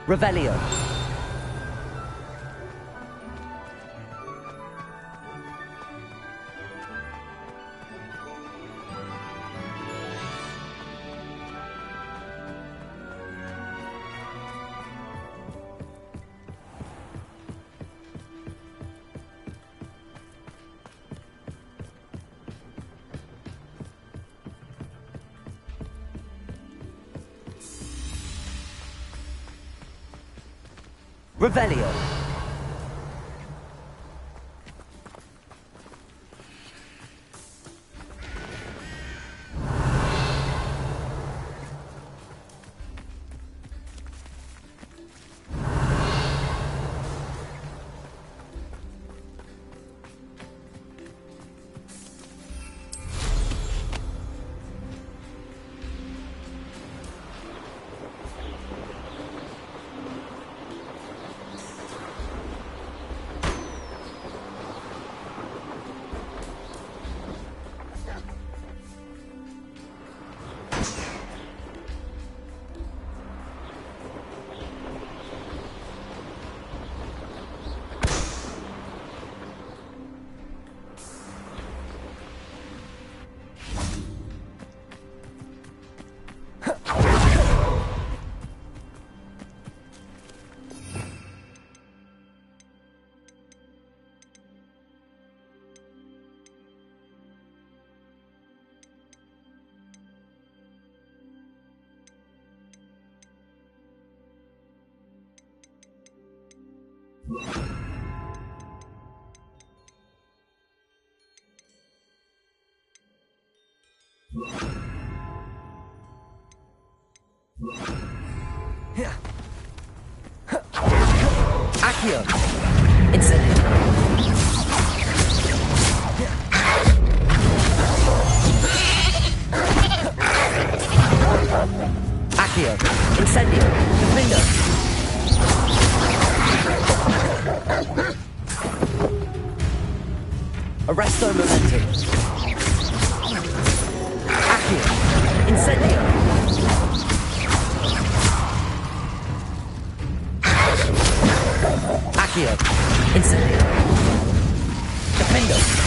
Revelio. Revelio. Accio. Incendio. Accio. Incendio. Defendo. Arresto Momentum. Accio. Incendio. Accio. Incendio. Defendo.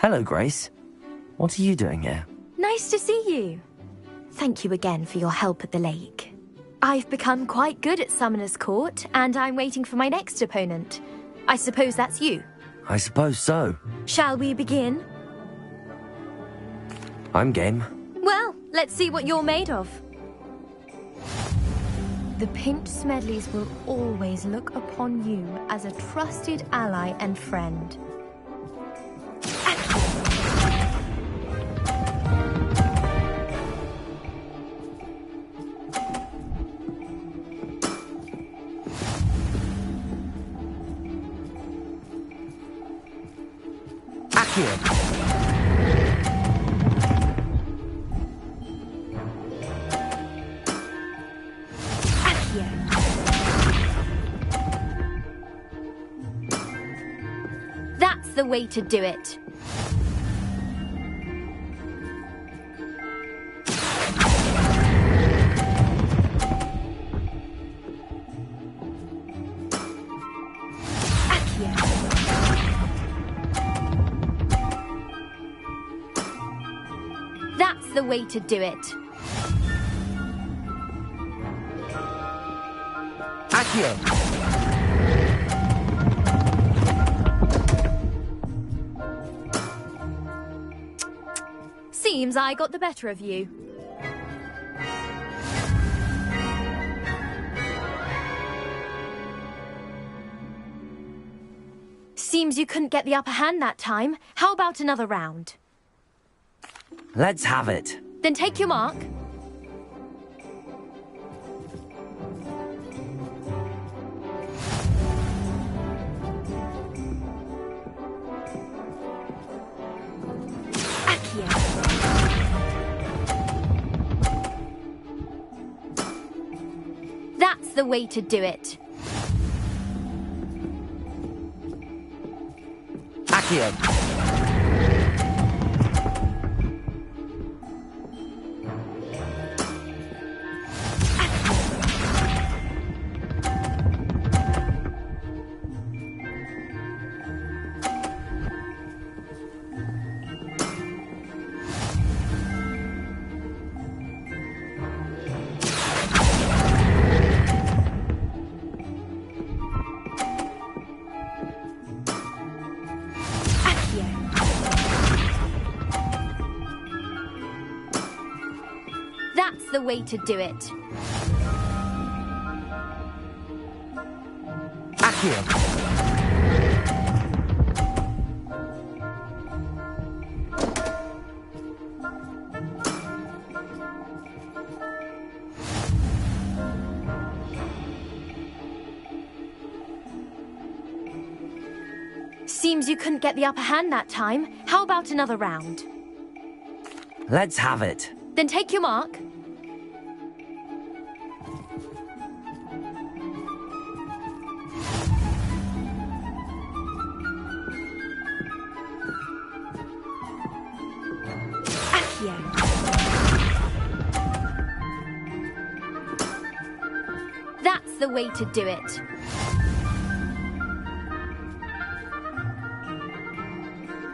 Hello, Grace. What are you doing here? Nice to see you. Thank you again for your help at the lake. I've become quite good at Summoner's Court, and I'm waiting for my next opponent. I suppose that's you. I suppose so. Shall we begin? I'm game. Well, let's see what you're made of. The Pinched Smedleys will always look upon you as a trusted ally and friend. That's the way to do it. Accio. That's the way to do it. Accio. Seems I got the better of you. Seems you couldn't get the upper hand that time. How about another round? Let's have it. Then take your mark. Accio. That's the way to do it. Accio. That's the way to do it. Accio. Seems you couldn't get the upper hand that time. How about another round? Let's have it. Then take your mark. Accio. That's the way to do it.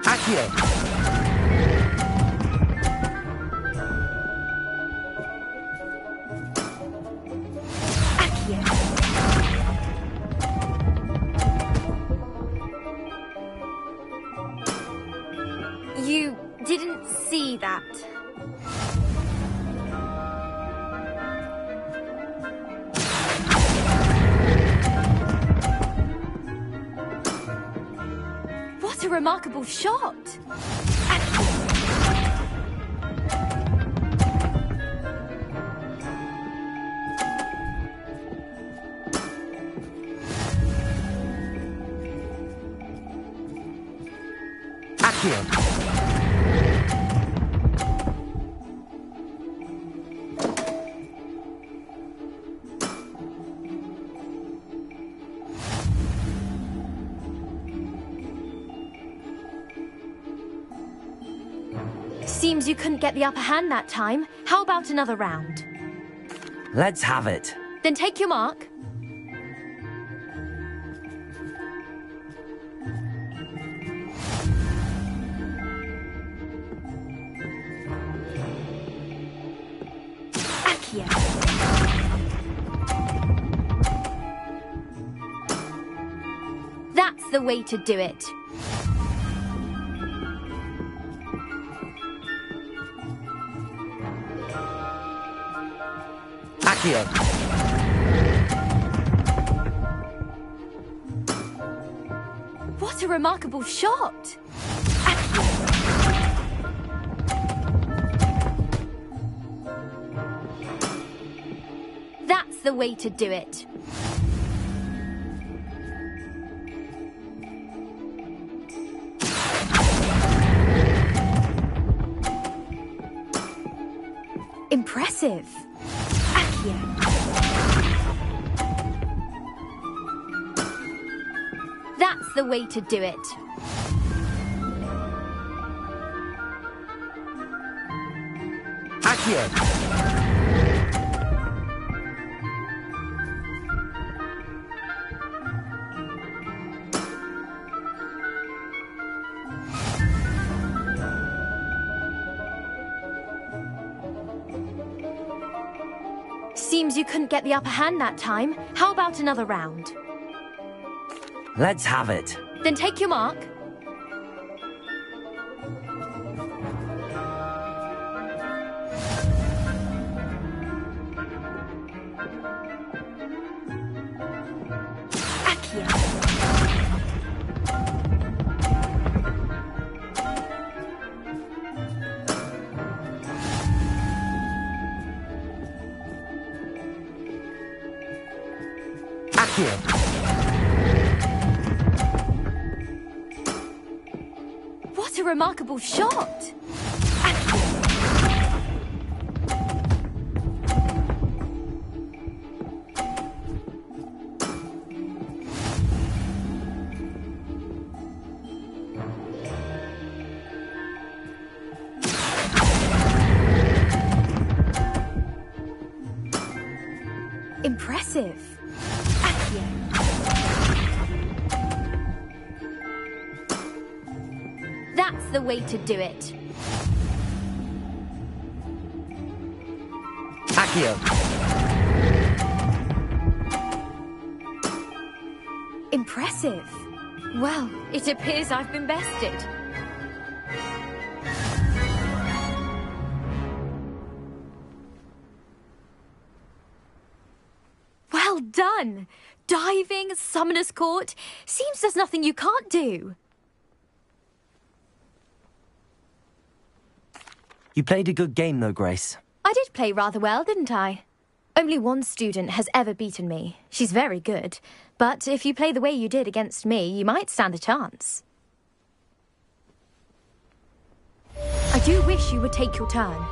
Accio. You didn't see that. What a remarkable shot! Accio. Seems you couldn't get the upper hand that time. How about another round? Let's have it. Then take your mark. Accio. That's the way to do it. Accio. What a remarkable shot! That's the way to do it. Impressive. Accio. That's the way to do it. Accio. Seems you couldn't get the upper hand that time. How about another round? Let's have it. Then take your mark. Accio. Accio. What a remarkable shot! Impressive. Accio. That's the way to do it. Accio. Impressive. Well, it appears I've been bested. Well done! Diving, Summoner's Court. Seems there's nothing you can't do. You played a good game, though, Grace. I did play rather well, didn't I? Only one student has ever beaten me. She's very good. But if you play the way you did against me, you might stand a chance. I do wish you would take your turn.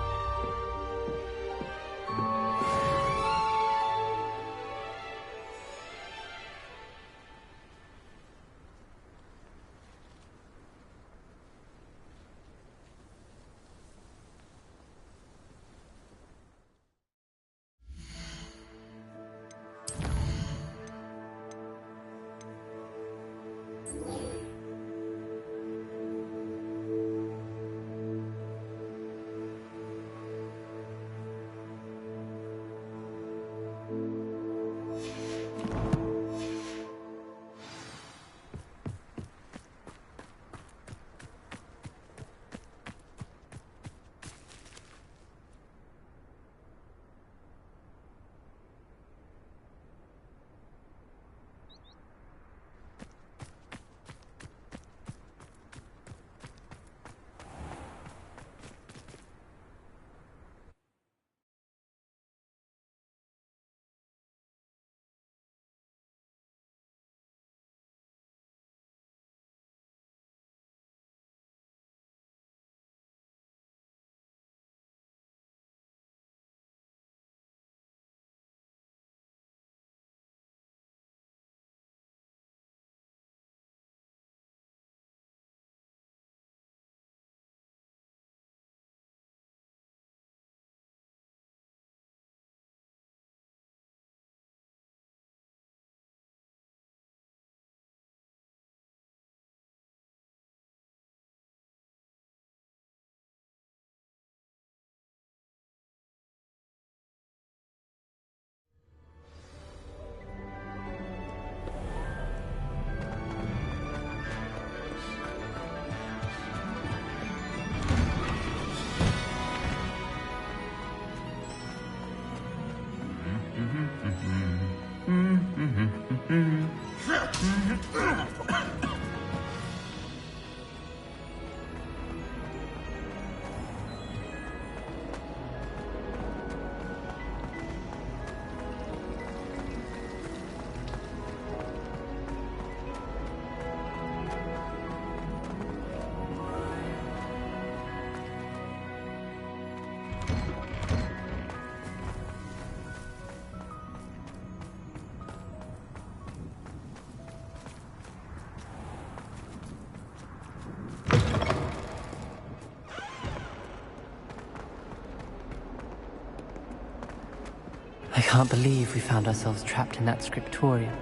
I can't believe we found ourselves trapped in that scriptorium.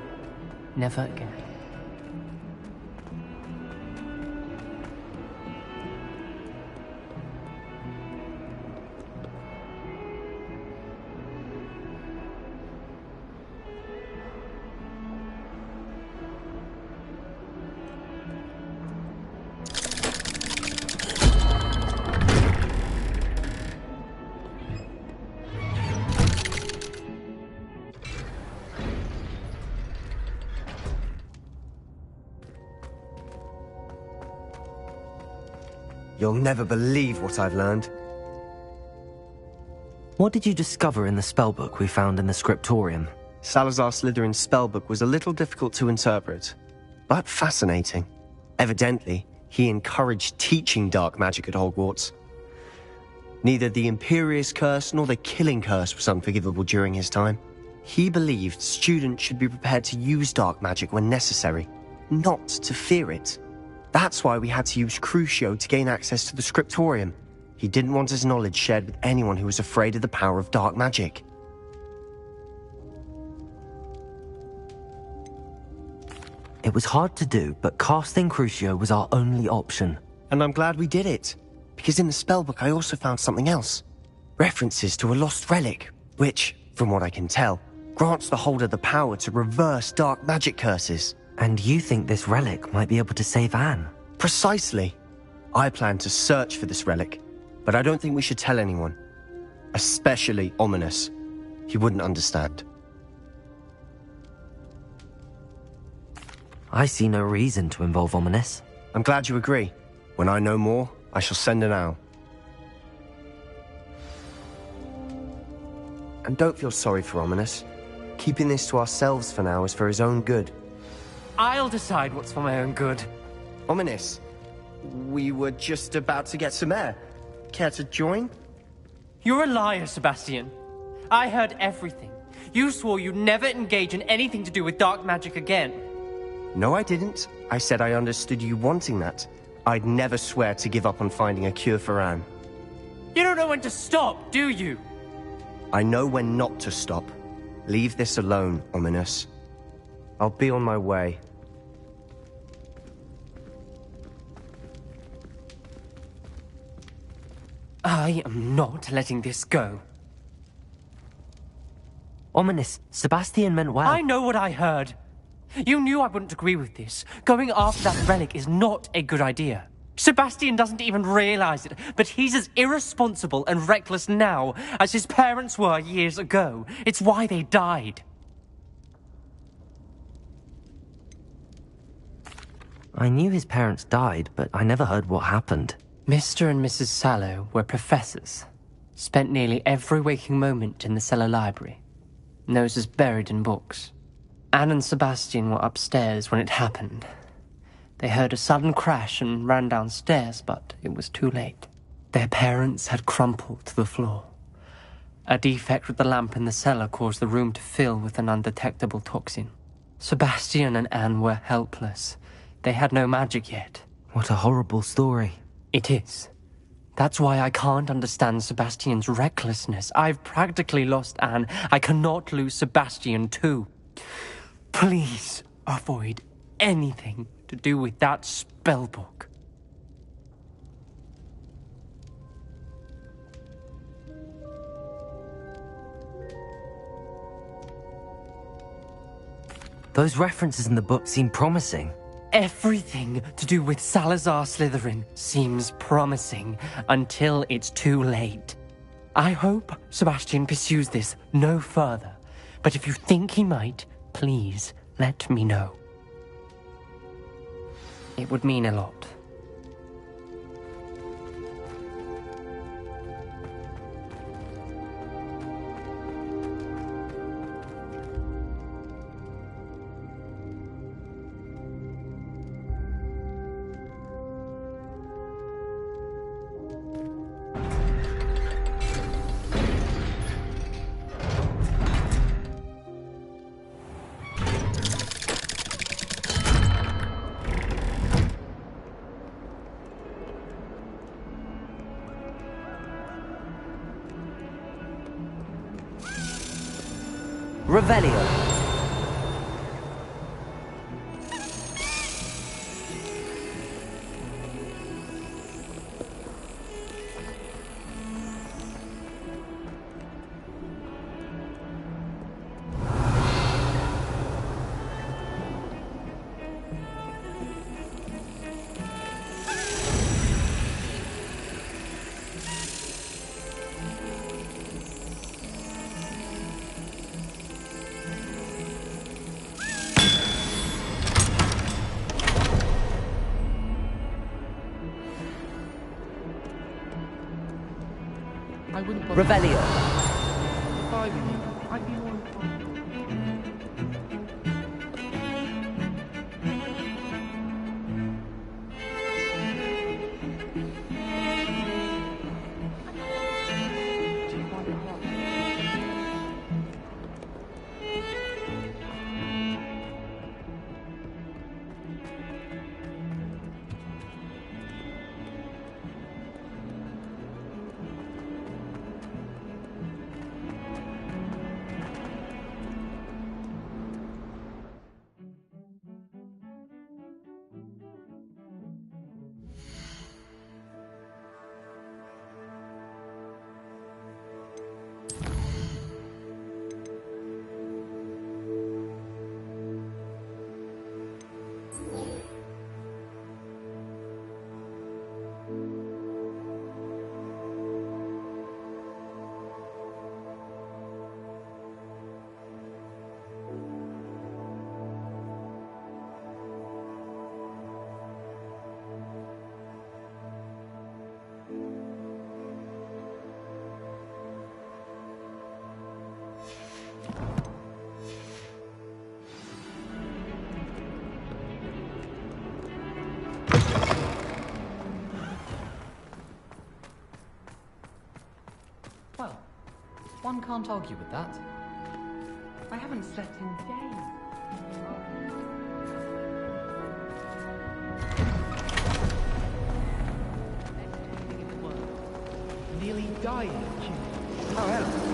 Never again. You'll never believe what I've learned. What did you discover in the spellbook we found in the scriptorium? Salazar Slytherin's spellbook was a little difficult to interpret, but fascinating. Evidently, he encouraged teaching dark magic at Hogwarts. Neither the Imperious Curse nor the Killing Curse was unforgivable during his time. He believed students should be prepared to use dark magic when necessary, not to fear it. That's why we had to use Crucio to gain access to the scriptorium. He didn't want his knowledge shared with anyone who was afraid of the power of dark magic. It was hard to do, but casting Crucio was our only option. And I'm glad we did it, because in the spellbook I also found something else. References to a lost relic, which, from what I can tell, grants the holder the power to reverse dark magic curses. And you think this relic might be able to save Anne? Precisely. I plan to search for this relic, but I don't think we should tell anyone. Especially Ominous. He wouldn't understand. I see no reason to involve Ominous. I'm glad you agree. When I know more, I shall send an owl. And don't feel sorry for Ominous. Keeping this to ourselves for now is for his own good. I'll decide what's for my own good. Ominous, we were just about to get some air. Care to join? You're a liar, Sebastian. I heard everything. You swore you'd never engage in anything to do with dark magic again. No, I didn't. I said I understood you wanting that. I'd never swear to give up on finding a cure for Anne. You don't know when to stop, do you? I know when not to stop. Leave this alone, Ominous. I'll be on my way. I am not letting this go. Ominous, Sebastian meant well. I know what I heard. You knew I wouldn't agree with this. Going after that relic is not a good idea. Sebastian doesn't even realize it, but he's as irresponsible and reckless now as his parents were years ago. It's why they died. I knew his parents died, but I never heard what happened. Mr. and Mrs. Sallow were professors. Spent nearly every waking moment in the cellar library. Noses buried in books. Anne and Sebastian were upstairs when it happened. They heard a sudden crash and ran downstairs, but it was too late. Their parents had crumpled to the floor. A defect with the lamp in the cellar caused the room to fill with an undetectable toxin. Sebastian and Anne were helpless. They had no magic yet. What a horrible story. It is. That's why I can't understand Sebastian's recklessness. I've practically lost Anne. I cannot lose Sebastian too. Please avoid anything to do with that spellbook. Those references in the book seem promising. Everything to do with Salazar Slytherin seems promising until it's too late. I hope Sebastian pursues this no further, but if you think he might, please let me know. It would mean a lot. Revelio. Revelio. Well, one can't argue with that. I haven't slept in days. Nearly died of Q. Oh, hello.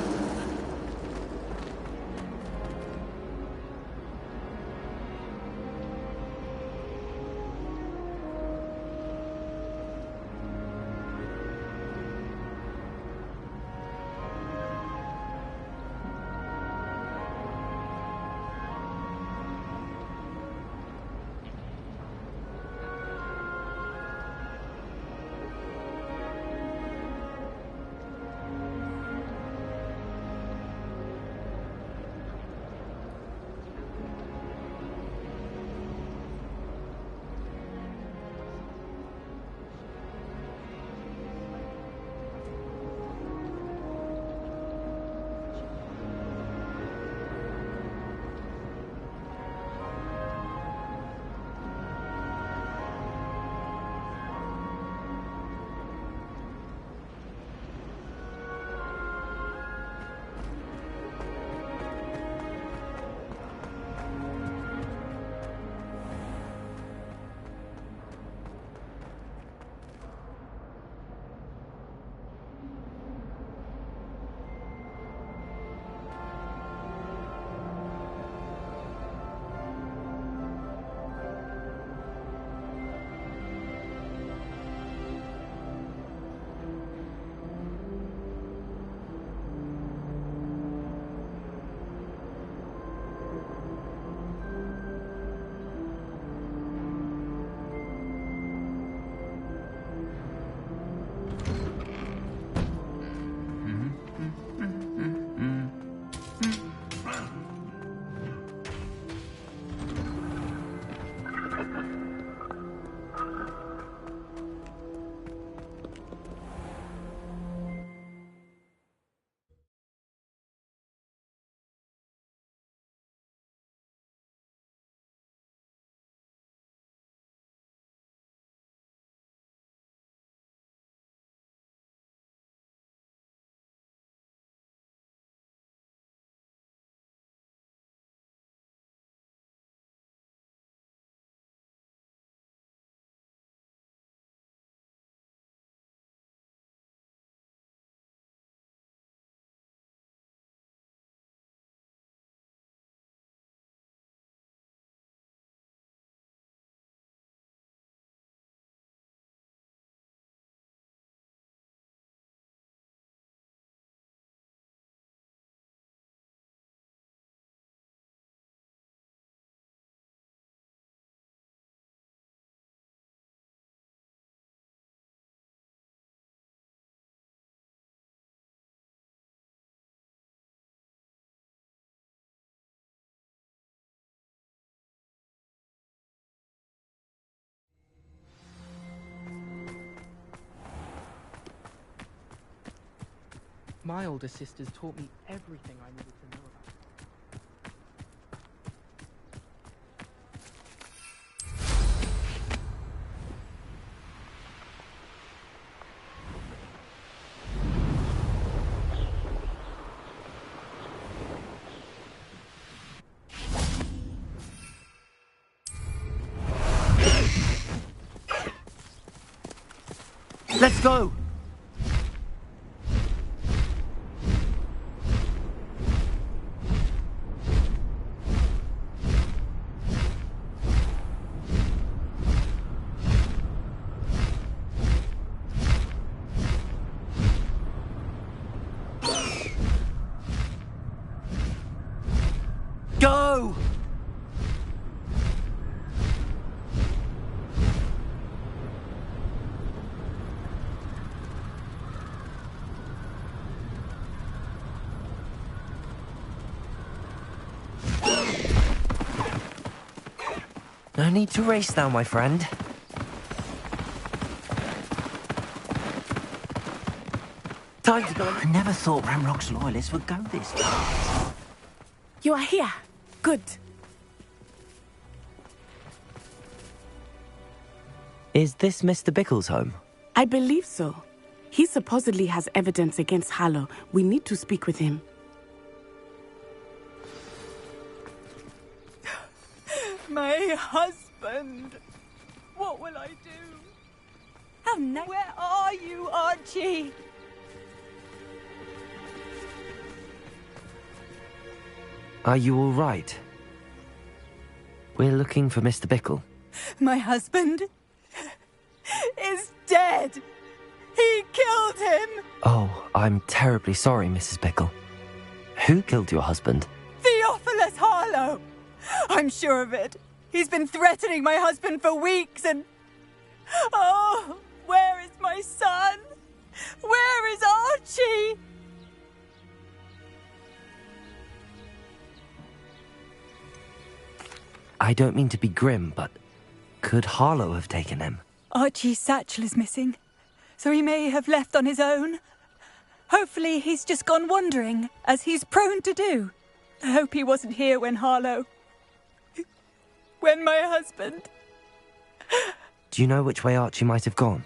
My older sisters taught me everything I needed to know about. Let's go! Go! No need to race now, my friend. Time to go. I never thought Ramrock's loyalists would go this far. You are here. Good. Is this Mr. Bickle's home? I believe so. He supposedly has evidence against Harlow. We need to speak with him. My husband! What will I do? Where are you, Archie? Are you all right? We're looking for Mr. Bickle. My husband is dead! He killed him! Oh, I'm terribly sorry, Mrs. Bickle. Who killed your husband? Theophilus Harlow! I'm sure of it. He's been threatening my husband for weeks and... Oh, where is my son? Where is Archie? I don't mean to be grim, but could Harlow have taken him? Archie's satchel is missing, so he may have left on his own. Hopefully he's just gone wandering, as he's prone to do. I hope he wasn't here when when my husband... Do you know which way Archie might have gone?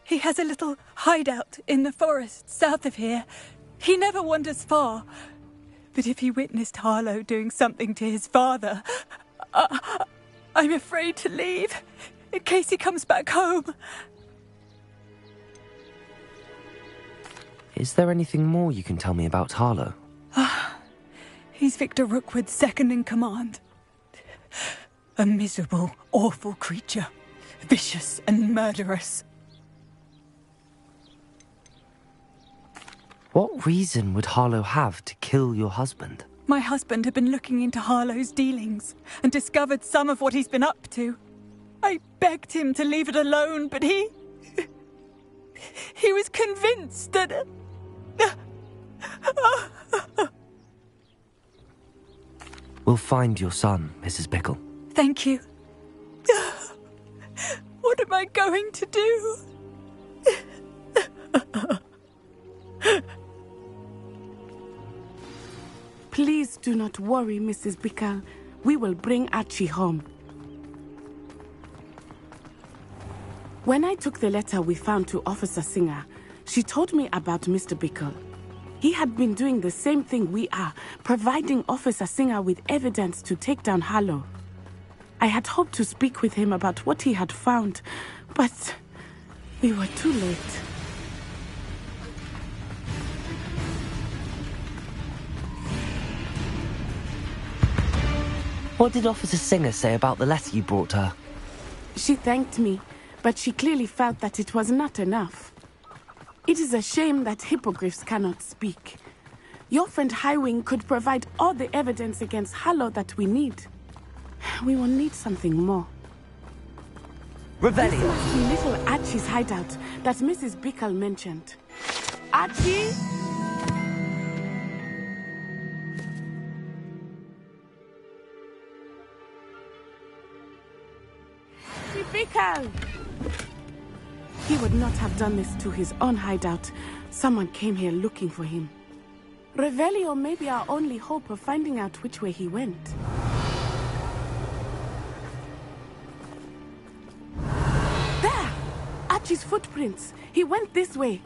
He has a little hideout in the forest south of here. He never wanders far. But if he witnessed Harlow doing something to his father, I'm afraid to leave, in case he comes back home. Is there anything more you can tell me about Harlow? He's Victor Rookwood's second in command. A miserable, awful creature. Vicious and murderous. What reason would Harlow have to kill your husband? My husband had been looking into Harlow's dealings and discovered some of what he's been up to. I begged him to leave it alone, but he was convinced that... We'll find your son, Mrs. Bickle. Thank you. What am I going to do? Please do not worry, Mrs. Bickle. We will bring Archie home. When I took the letter we found to Officer Singer, she told me about Mr. Bickle. He had been doing the same thing we are, providing Officer Singer with evidence to take down Harlow. I had hoped to speak with him about what he had found, but we were too late. What did Officer Singer say about the letter you brought her? She thanked me, but she clearly felt that it was not enough. It is a shame that hippogriffs cannot speak. Your friend Highwing could provide all the evidence against Harlow that we need. We will need something more. Revelio! This must be little Archie's hideout that Mrs. Bickle mentioned. Archie? Archie Bickle! He would not have done this to his own hideout. Someone came here looking for him. Revelio may be our only hope of finding out which way he went. There! Archie's footprints. He went this way.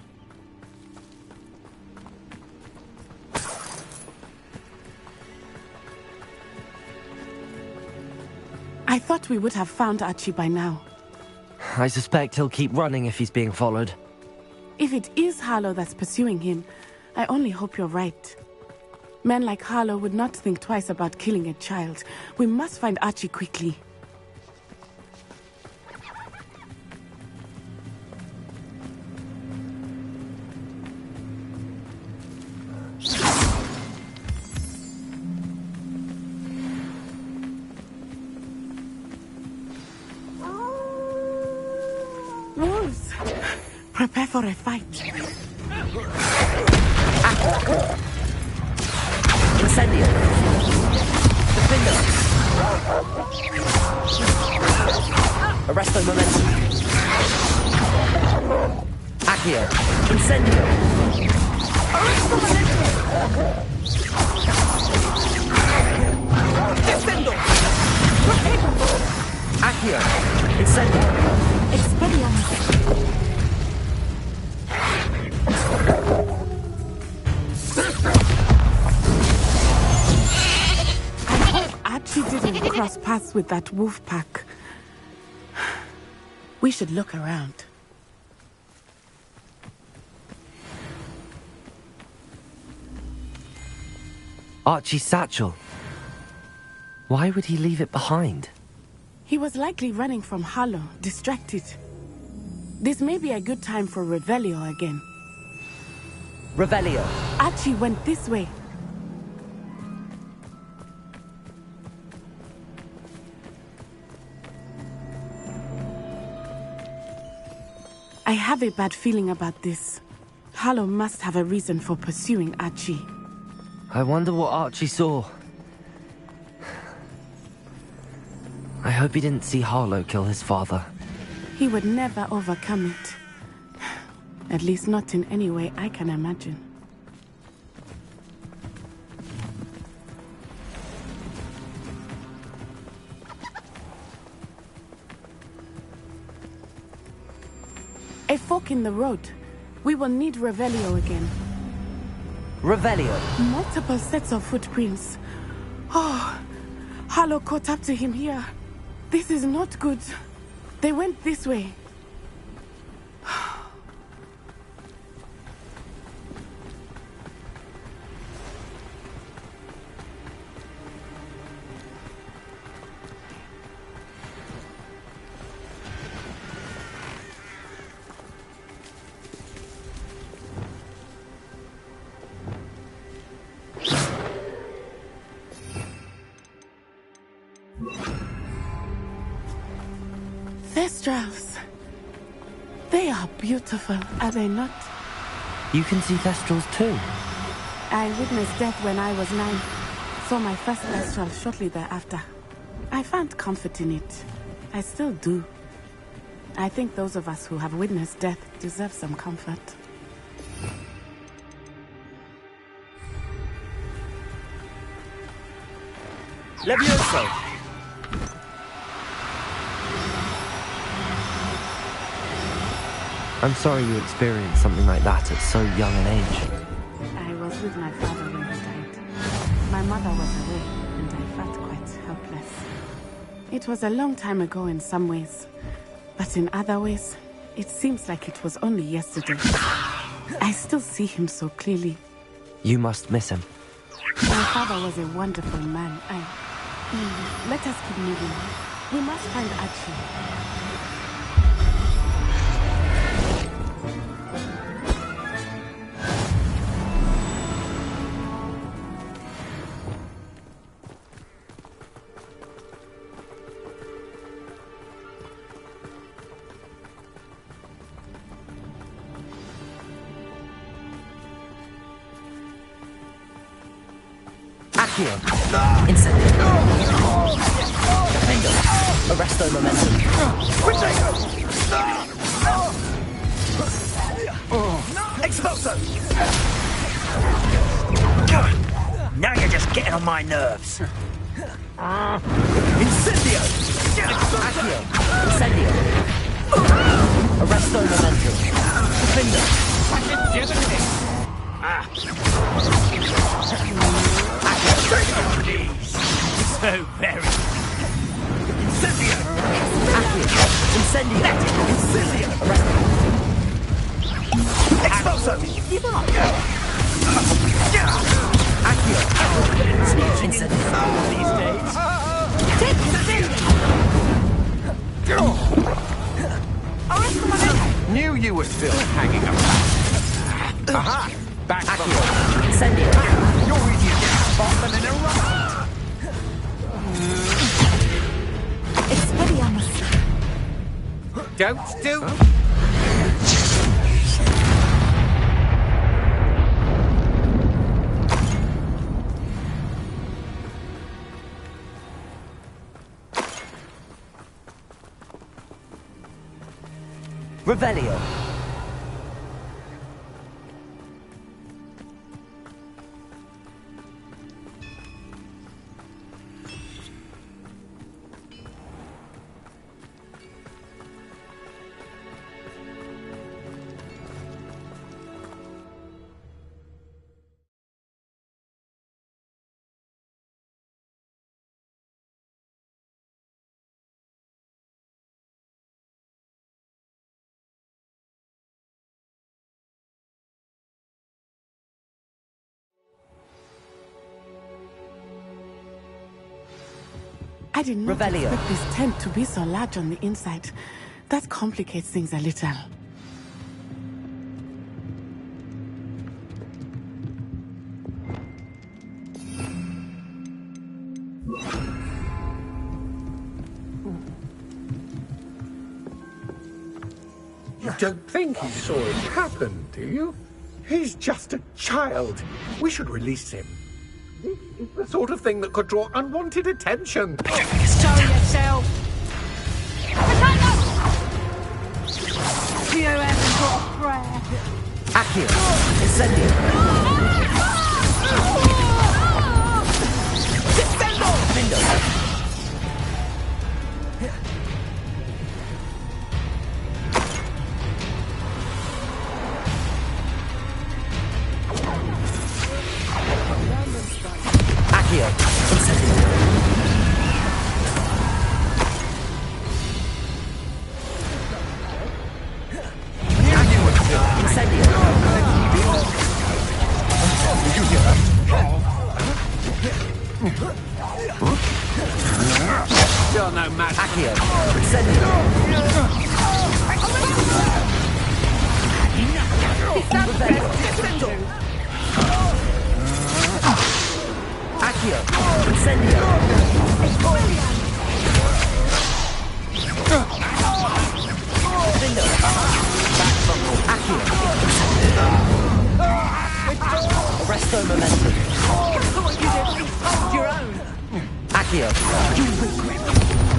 I thought we would have found Archie by now. I suspect he'll keep running if he's being followed. If it is Harlow that's pursuing him, I only hope you're right. Men like Harlow would not think twice about killing a child. We must find Archie quickly. Wolves! Prepare for a fight. Incendio. Defendo. Arresto momentum. Accio. Incendio. Arresto momentum. Defendo. Accio. Incendio. Expelliarmus. Archie didn't cross paths with that wolf pack. We should look around. Archie's satchel. Why would he leave it behind? He was likely running from Harlow, distracted. This may be a good time for Revelio again. Revelio. Archie went this way. I have a bad feeling about this. Harlow must have a reason for pursuing Archie. I wonder what Archie saw. I hope he didn't see Harlow kill his father. He would never overcome it. At least not in any way I can imagine. A fork in the road. We will need Revelio again. Revelio. Multiple sets of footprints. Oh, Harlow caught up to him here. This is not good. They went this way. Thestrals. They are beautiful, are they not? You can see Thestrals too. I witnessed death when I was 9. Saw my first Thestral shortly thereafter. I found comfort in it. I still do. I think those of us who have witnessed death deserve some comfort. Levioso. I'm sorry you experienced something like that at so young an age. I was with my father when he died. My mother was away, and I felt quite helpless. It was a long time ago in some ways, but in other ways, it seems like it was only yesterday. I still see him so clearly. You must miss him. My father was a wonderful man. Let us keep moving. We must find Archie. Accio. Incendio. Defendo. Arresto momentum. Expulso! Now you're just getting on my nerves. Incendio! Accio! Incendio! Arresto Momentum. Defender! So very. Incendio! Accio! Incendio! Incendio! Expulso! Give up! Accio! Incendio! These days. Knew you were still hanging about. Aha! Back from Incendio! You're easier to spot than an eruption. Expelliarmus. Don't do... Revelio. I did not Revelio. expect this tent to be so large on the inside. That complicates things a little. You don't think he saw it happen, do you? He's just a child. We should release him. This is the sort of thing that could draw unwanted attention. Show yourself! You haven't got a prayer. Accio! Incendio! Defendo! Accio! Incendio! Incendio! Did you hear that? Still no match. Accio! Incendio! Accio! Incendio! Defendo! Back from Accio! Arresto Momentum. Hold your own! Accio!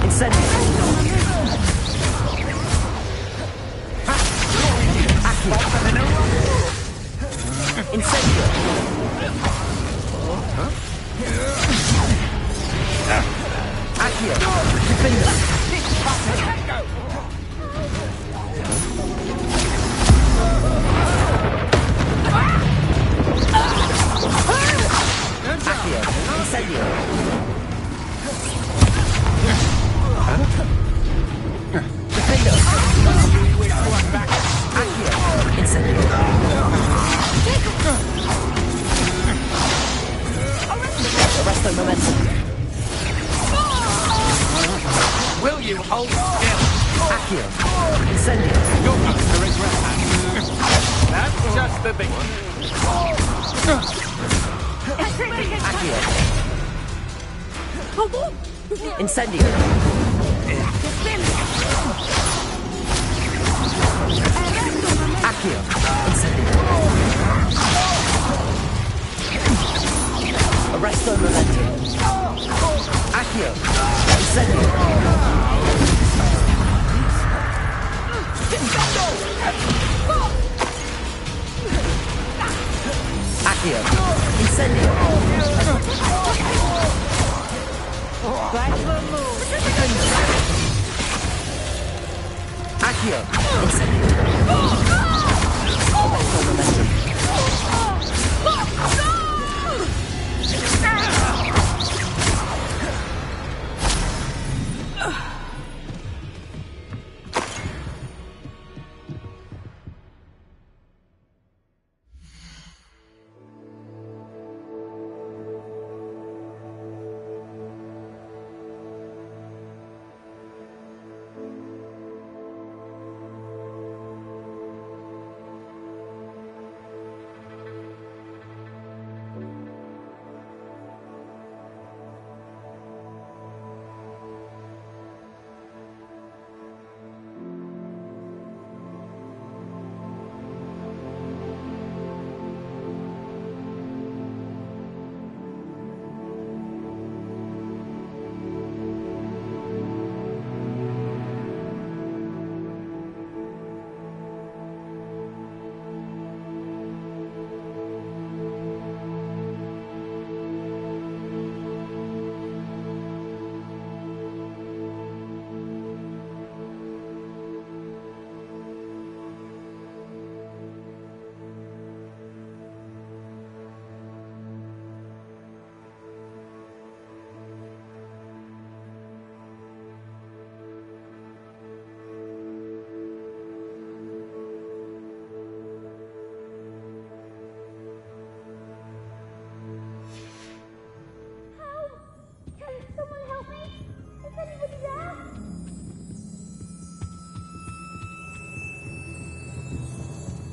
Incendio! Accio! Incendio! Accio! Defender! Accio! Incendio! Defender! Accio! Incendio! Arresto Momentum. Will you hold still? Accio! Incendio! You're going to regret that. That's just the beginning. Accio! Incendio! Accio! Incendio! Arresto Momentum. Accio! Incendio! Accio! Incendio! Accio! Incendio!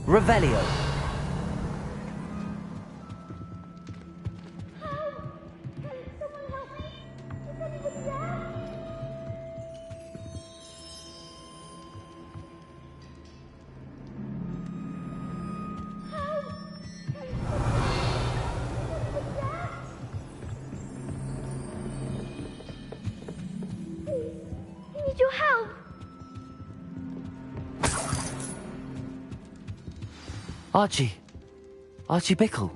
Revelio. Your help. Archie. Archie Bickle.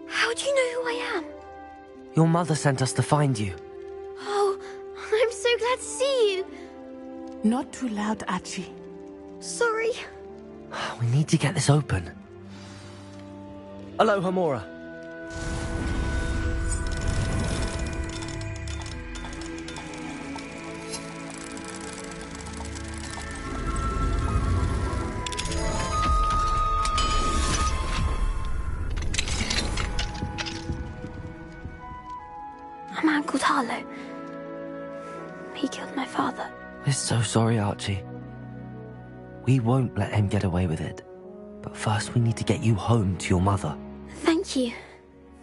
How do you know who I am? Your mother sent us to find you. Oh, I'm so glad to see you. Not too loud, Archie. Sorry. We need to get this open. Aloha, Mora. A man called Harlow. He killed my father. We're so sorry, Archie. We won't let him get away with it. But first we need to get you home to your mother. Thank you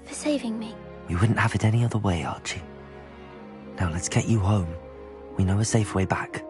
for saving me. We wouldn't have it any other way, Archie. Now let's get you home. We know a safe way back.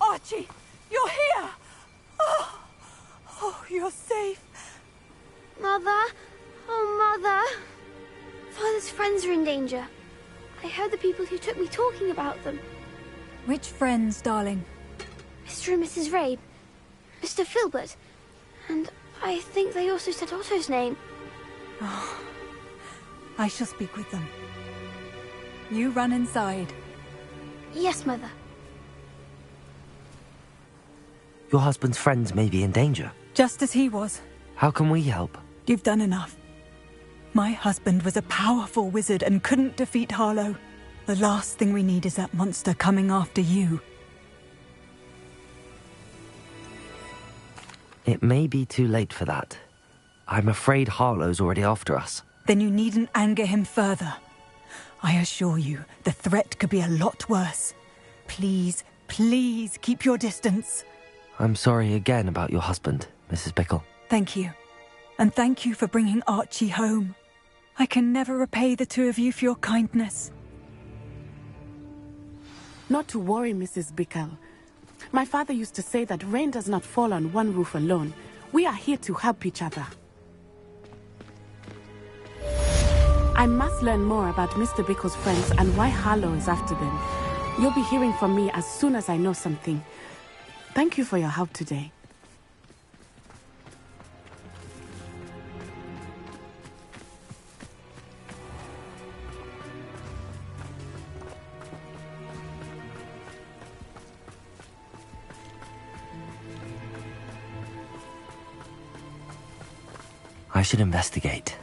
Archie, you're here! Oh, you're safe. Mother? Oh, Mother. Father's friends are in danger. I heard the people who took me talking about them. Which friends, darling? Mr. and Mrs. Rabe, Mr. Filbert, and I think they also said Otto's name. Oh, I shall speak with them. You run inside. Yes, Mother. Your husband's friends may be in danger. Just as he was. How can we help? You've done enough. My husband was a powerful wizard and couldn't defeat Harlow. The last thing we need is that monster coming after you. It may be too late for that. I'm afraid Harlow's already after us. Then you needn't anger him further. I assure you, the threat could be a lot worse. Please, please keep your distance. I'm sorry again about your husband, Mrs. Bickle. Thank you. And thank you for bringing Archie home. I can never repay the two of you for your kindness. Not to worry, Mrs. Bickle. My father used to say that rain does not fall on one roof alone. We are here to help each other. I must learn more about Mr. Bickle's friends and why Harlow is after them. You'll be hearing from me as soon as I know something. Thank you for your help today. I should investigate.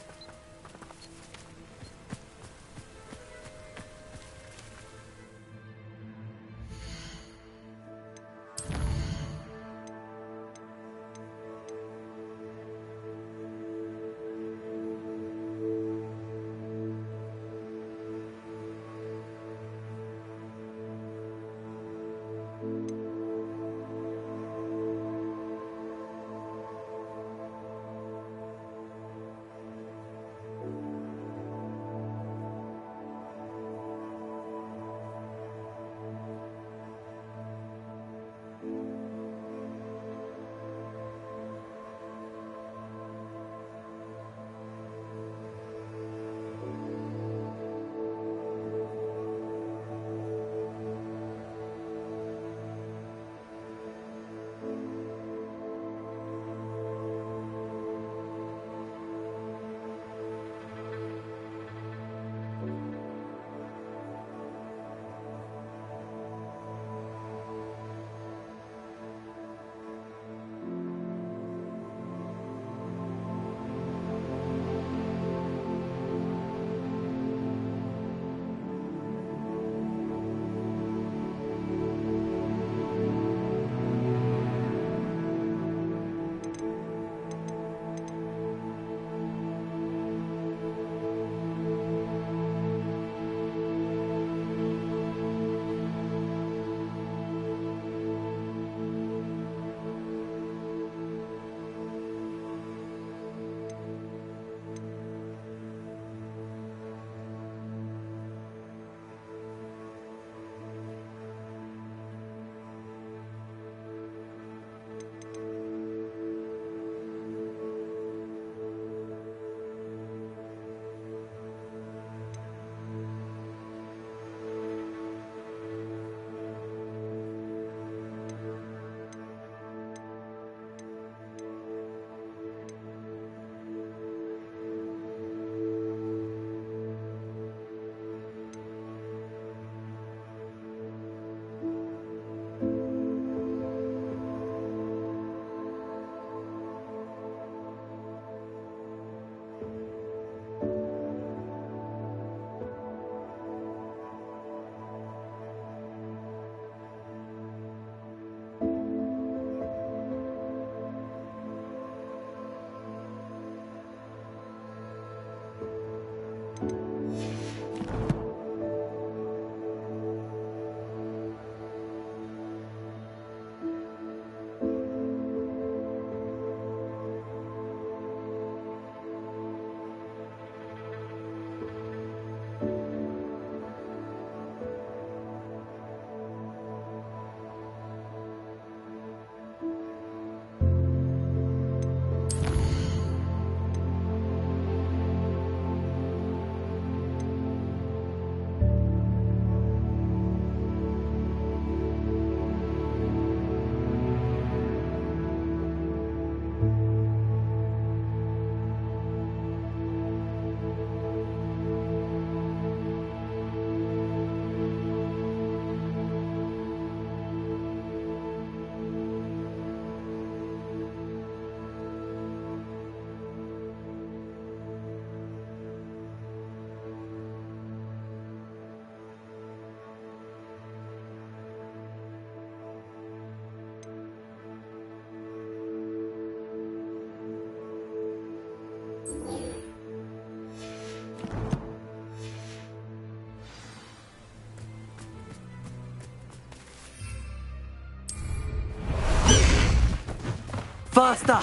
Faster!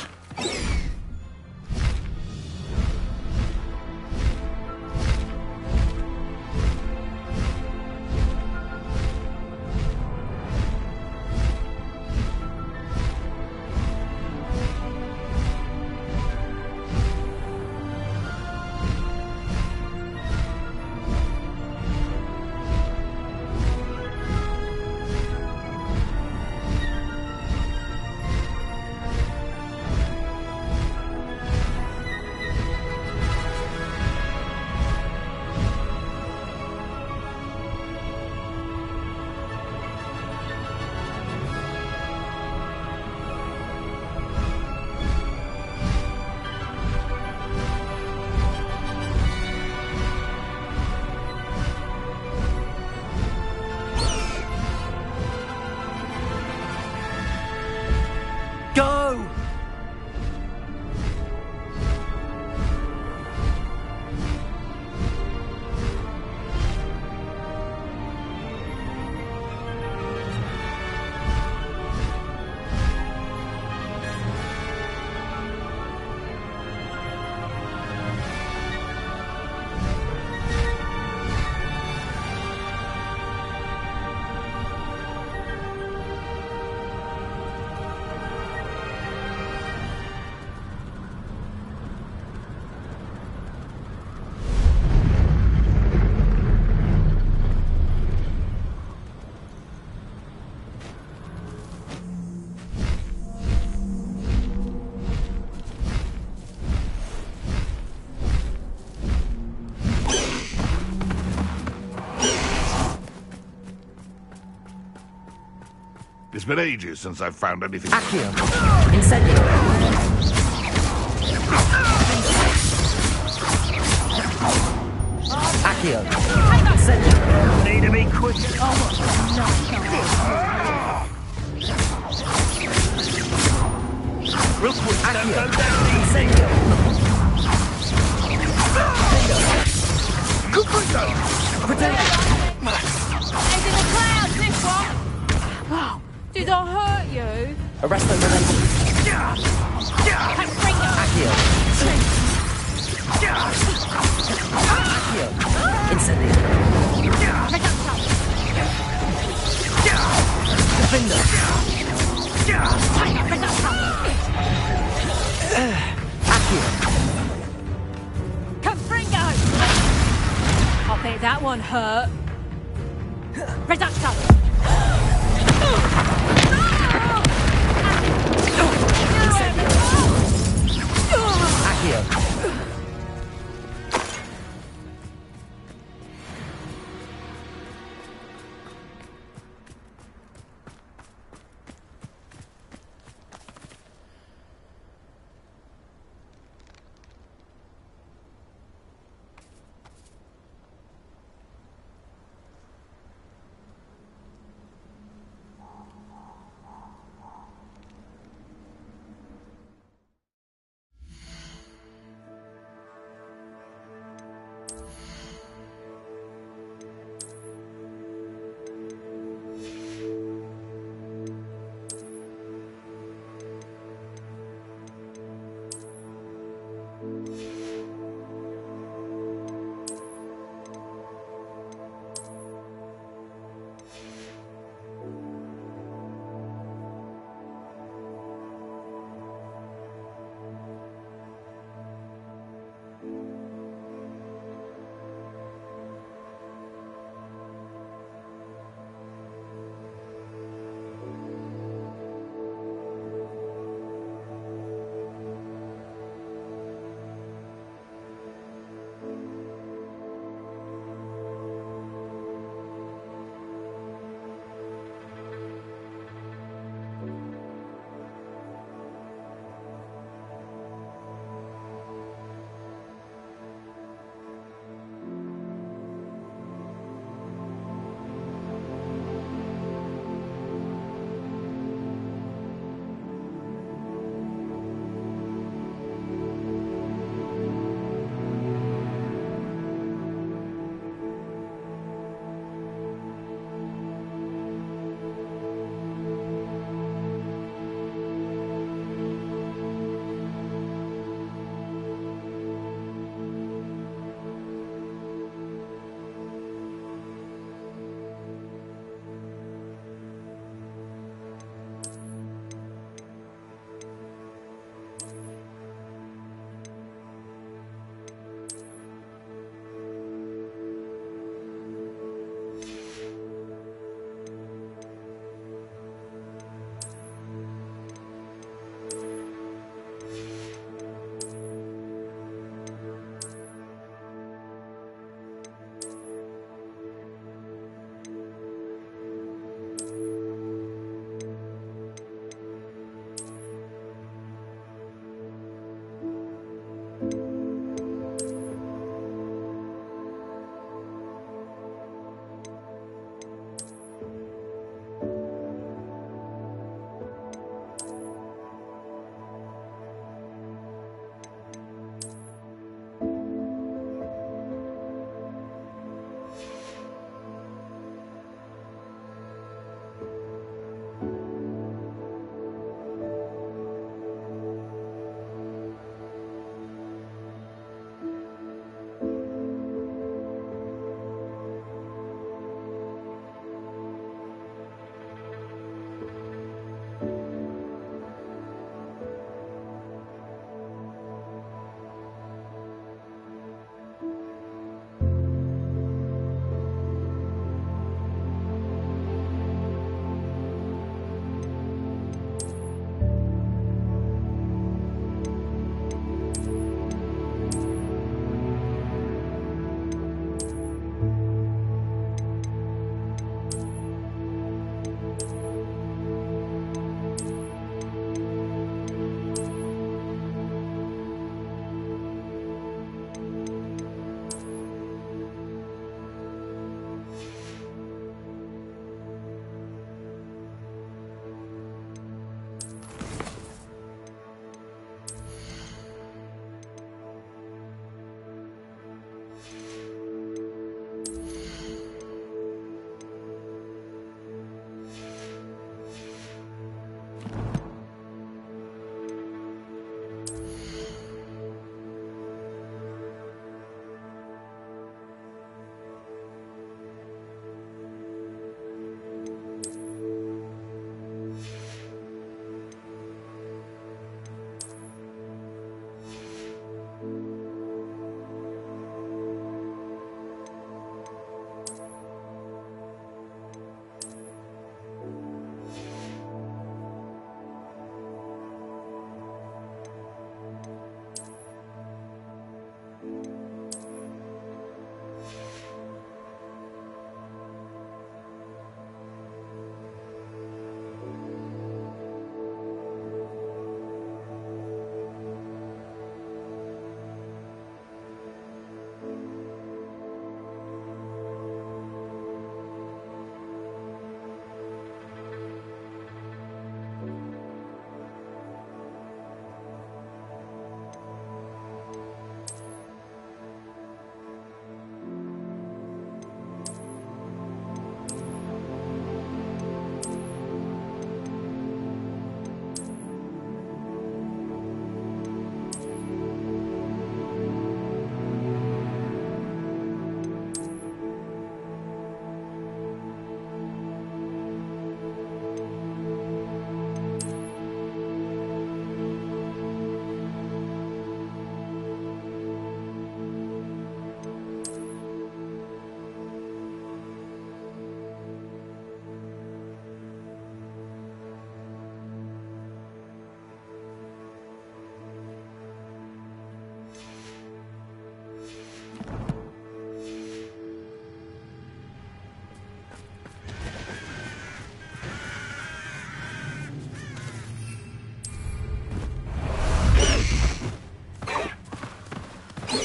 Go! It's been ages since I've found anything. Accio! Incendio! Accio! Incendio! Need to be quick. Real quick, don't go down easy. Incendio! Good window! He's in the clouds, this one! Wow, did I hurt you? Arresto momentum. Accio! Accio! Incendio! Defender! Accio! Confringo! I bet that one hurt. Reducto! Accio!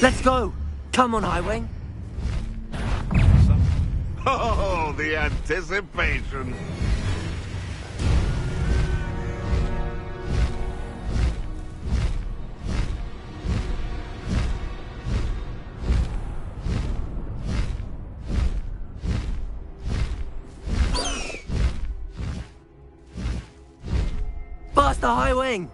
Let's go! Come on, Highwing. Oh, the anticipation. Faster, Highwing!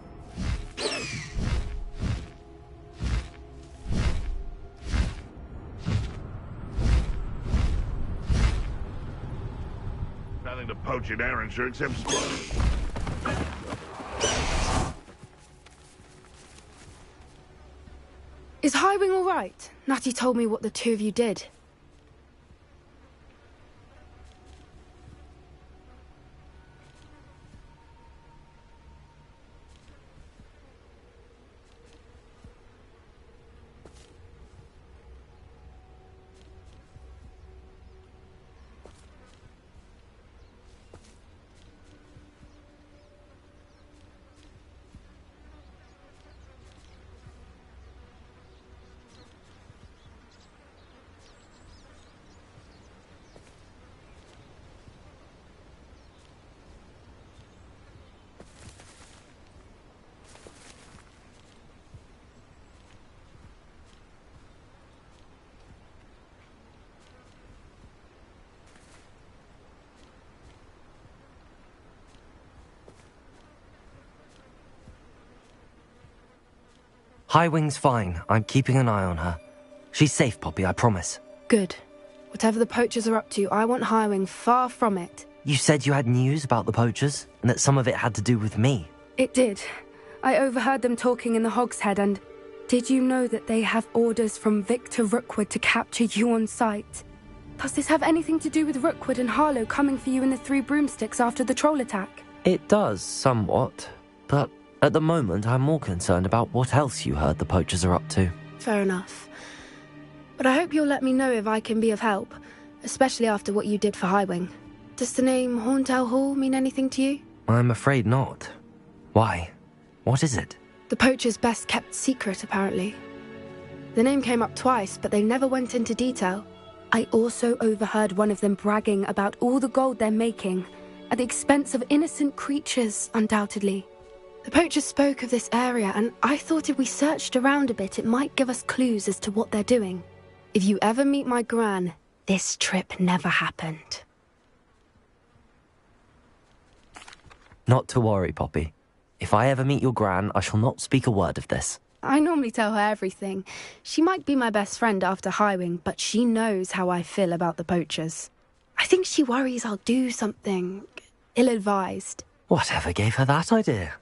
Nothing to poach in Arrowshire except squash. Is Highwing all right? Natty told me what the two of you did. Highwing's fine. I'm keeping an eye on her. She's safe, Poppy, I promise. Good. Whatever the poachers are up to, I want Highwing far from it. You said you had news about the poachers, and that some of it had to do with me. It did. I overheard them talking in the Hogshead, and did you know that they have orders from Victor Rookwood to capture you on sight? Does this have anything to do with Rookwood and Harlow coming for you in the Three Broomsticks after the troll attack? It does, somewhat. But at the moment, I'm more concerned about what else you heard the poachers are up to. Fair enough. But I hope you'll let me know if I can be of help, especially after what you did for Highwing. Does the name Horndale Hall mean anything to you? I'm afraid not. Why? What is it? The poachers' best kept secret, apparently. The name came up twice, but they never went into detail. I also overheard one of them bragging about all the gold they're making, at the expense of innocent creatures, undoubtedly. The poachers spoke of this area, and I thought if we searched around a bit, it might give us clues as to what they're doing. If you ever meet my gran, this trip never happened. Not to worry, Poppy. If I ever meet your gran, I shall not speak a word of this. I normally tell her everything. She might be my best friend after Highwing, but she knows how I feel about the poachers. I think she worries I'll do something ill-advised. Whatever gave her that idea?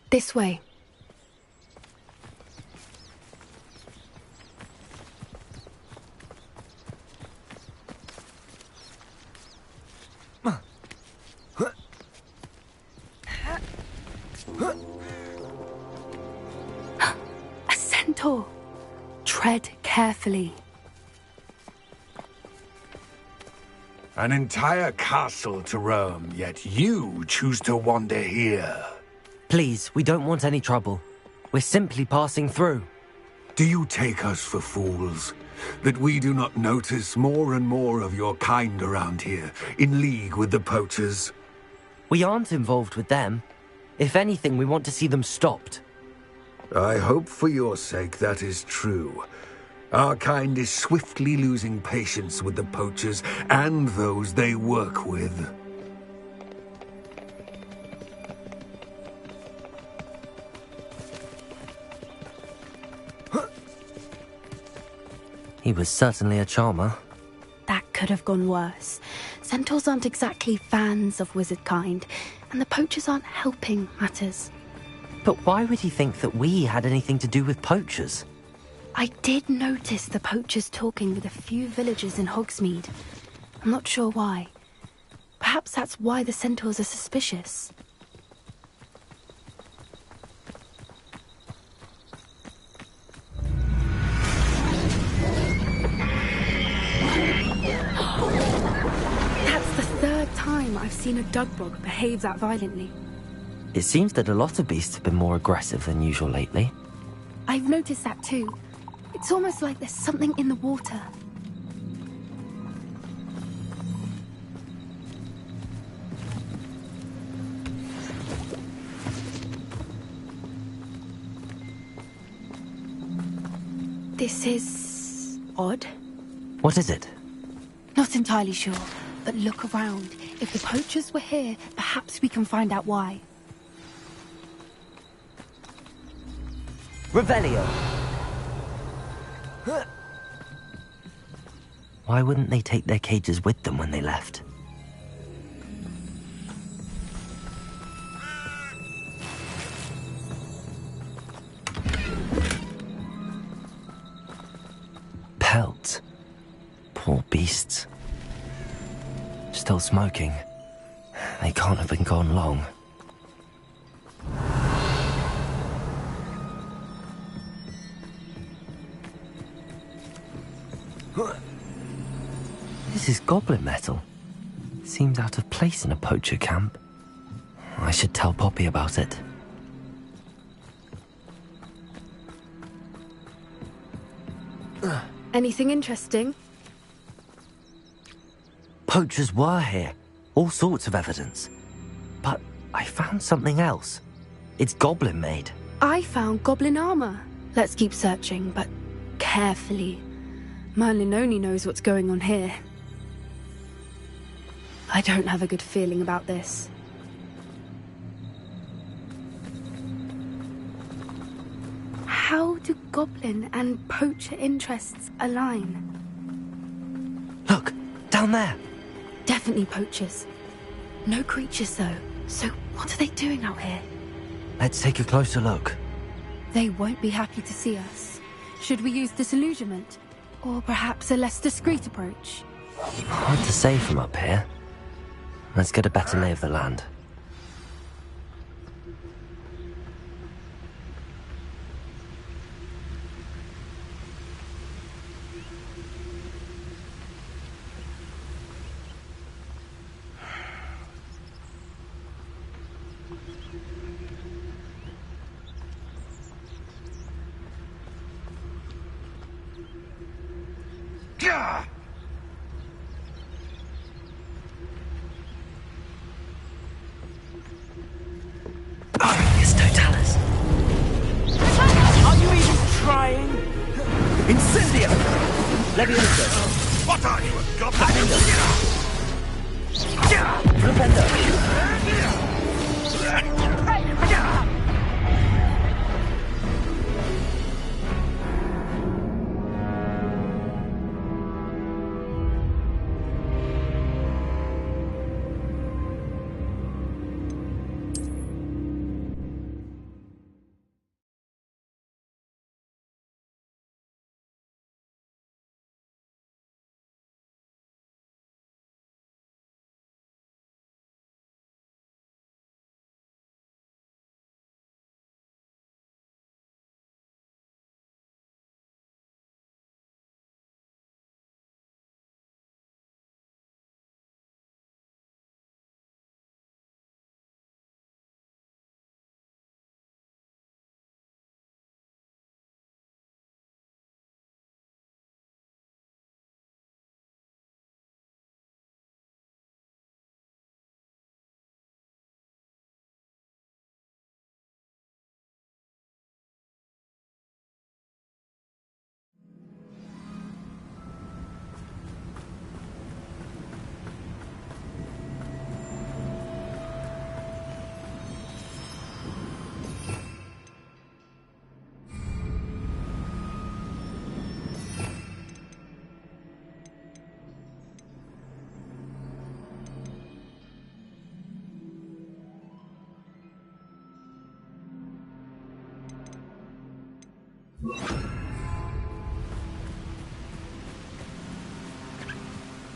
This way. A centaur. Tread carefully. An entire castle to roam, yet you choose to wander here. Please, we don't want any trouble. We're simply passing through. Do you take us for fools? That we do not notice more and more of your kind around here, in league with the poachers? We aren't involved with them. If anything, we want to see them stopped. I hope for your sake that is true. Our kind is swiftly losing patience with the poachers and those they work with. He was certainly a charmer. That could have gone worse. Centaurs aren't exactly fans of wizard kind, and the poachers aren't helping matters. But why would he think that we had anything to do with poachers? I did notice the poachers talking with a few villagers in Hogsmeade. I'm not sure why. Perhaps that's why the centaurs are suspicious. That's the third time I've seen a dugbog behave that violently. It seems that a lot of beasts have been more aggressive than usual lately. I've noticed that too. It's almost like there's something in the water. This is odd. What is it? Not entirely sure, but look around. If the poachers were here, perhaps we can find out why. Revelio! Why wouldn't they take their cages with them when they left? Pelts. Poor beasts. Still smoking. They can't have been gone long. This is goblin metal. Seems out of place in a poacher camp. I should tell Poppy about it. Anything interesting? Poachers were here. All sorts of evidence. But I found something else. It's goblin made. I found goblin armor. Let's keep searching, but carefully. Merlin only knows what's going on here. I don't have a good feeling about this. How do goblin and poacher interests align? Look, down there. Definitely poachers. No creatures though. So what are they doing out here? Let's take a closer look. They won't be happy to see us. Should we use disillusionment? Or perhaps a less discreet approach? Hard to say from up here. Let's get a better lay of the land. It's Totalis. Are you even trying? Incendio! Leviosa! What are you, a goblin? Flipendo!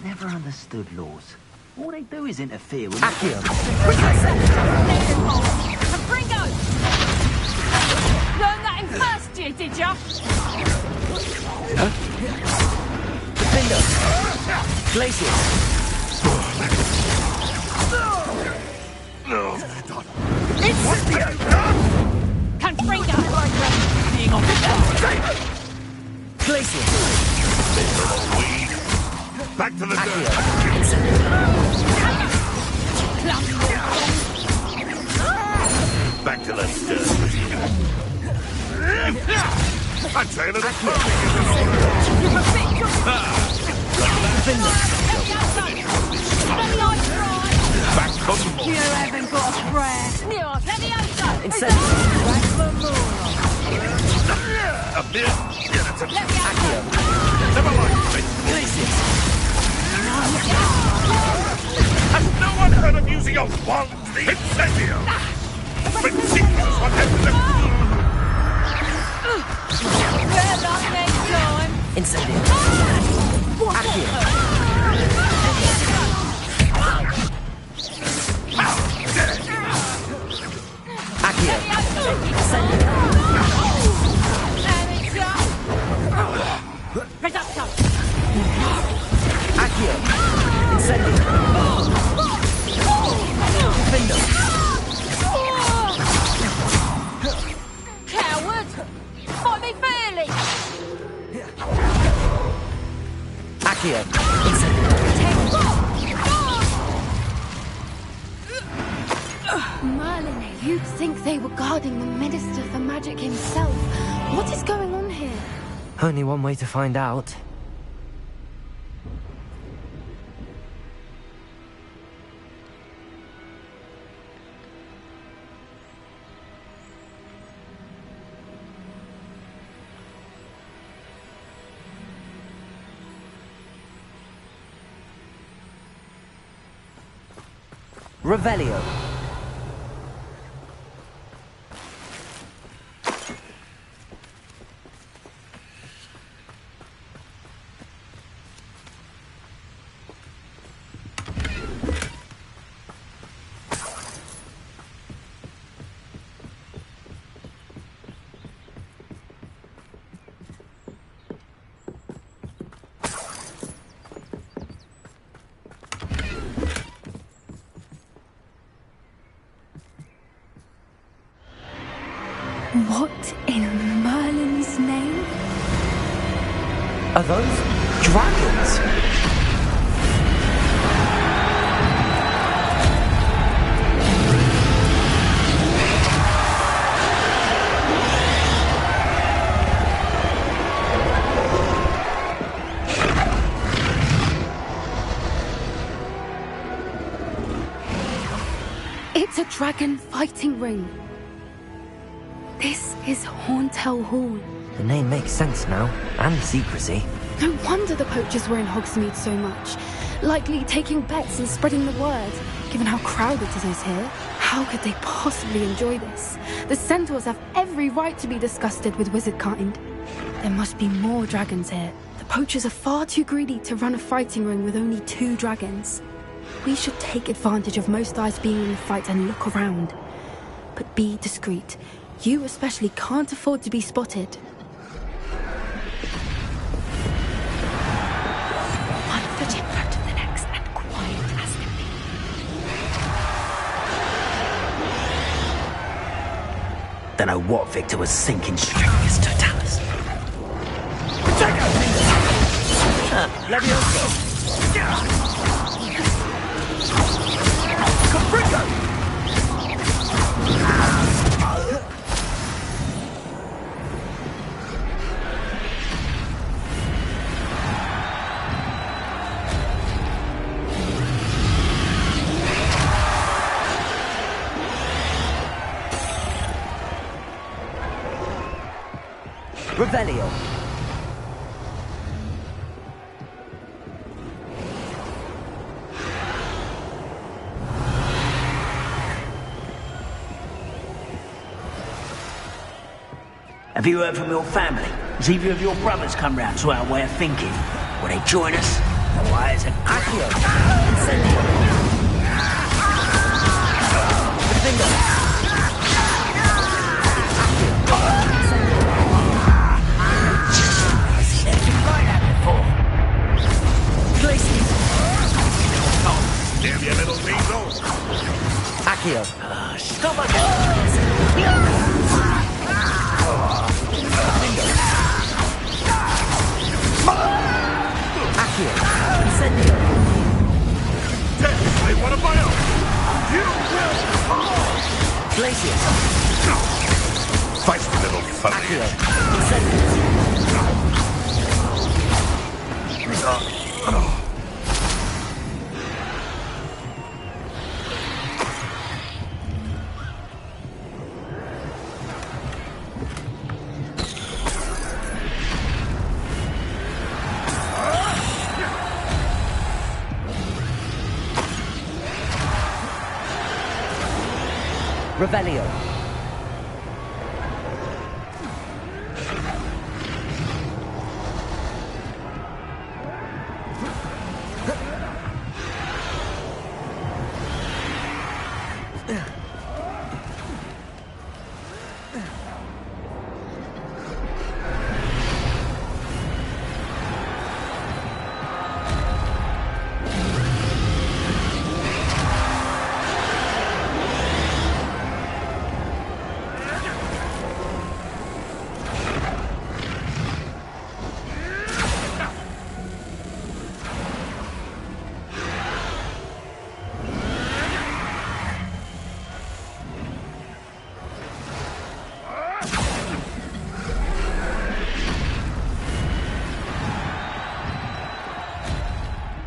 Never understood laws. All they do is interfere with... Accio! Bringo! Learned that in first year, did ya? Defendo! Glacier! Confringo! Being on the side! Glacier! Back to the dirt! Back to the dirt! I'd say a little farming is in order! Back to the You haven't got a prayer! Incendiary! a bit. Yeah, that's a never mind. Glacier! Has no one heard of using a wand? The incendio! Ridiculous what happened to... Better luck next time! Incendiary! Accio! Accio! Incendiary! Reducto! Accio! Incendiary! Findo! Coward! Fight me fairly! Accio! Incendiary! Merlin, you'd think they were guarding the Minister for Magic himself. What is going on here? Only one way to find out. Revelio! What in Merlin's name? Are those dragons? It's a dragon fighting ring. This is Horntail Hall. The name makes sense now, and the secrecy. No wonder the poachers were in Hogsmeade so much. Likely taking bets and spreading the word, given how crowded it is here. How could they possibly enjoy this? The centaurs have every right to be disgusted with wizard kind. There must be more dragons here. The poachers are far too greedy to run a fighting ring with only 2 dragons. We should take advantage of most eyes being in the fight and look around. But be discreet. You especially can't afford to be spotted. One foot in front of the next and quiet as can be. Don't know what Victor was thinking. Strictest totalis. Levioso! Confringo! Revelio. Have you heard from your family? Has either of your brothers come round to our way of thinking? Will they join us? Why is it Accio? Incendio. Finger. Damn you little weasel! Accio. Feisty little fuzzy. Revelio.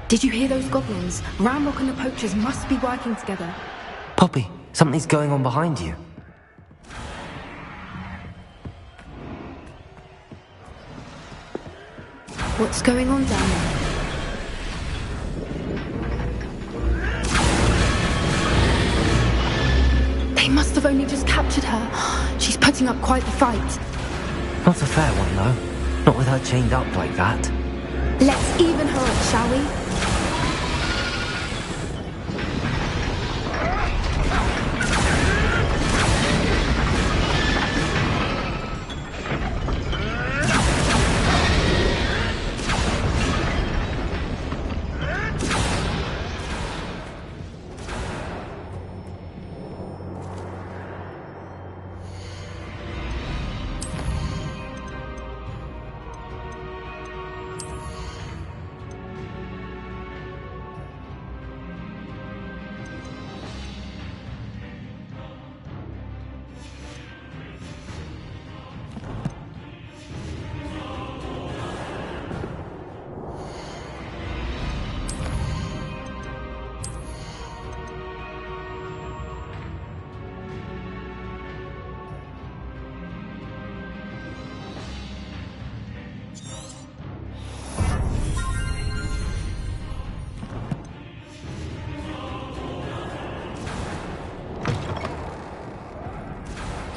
Did you hear those goblins? Ramrock and the poachers must be working together. Poppy, something's going on behind you. What's going on down there? They must have only just captured her. She's putting up quite the fight. Not a fair one, though. Not with her chained up like that. Let's even her up, shall we?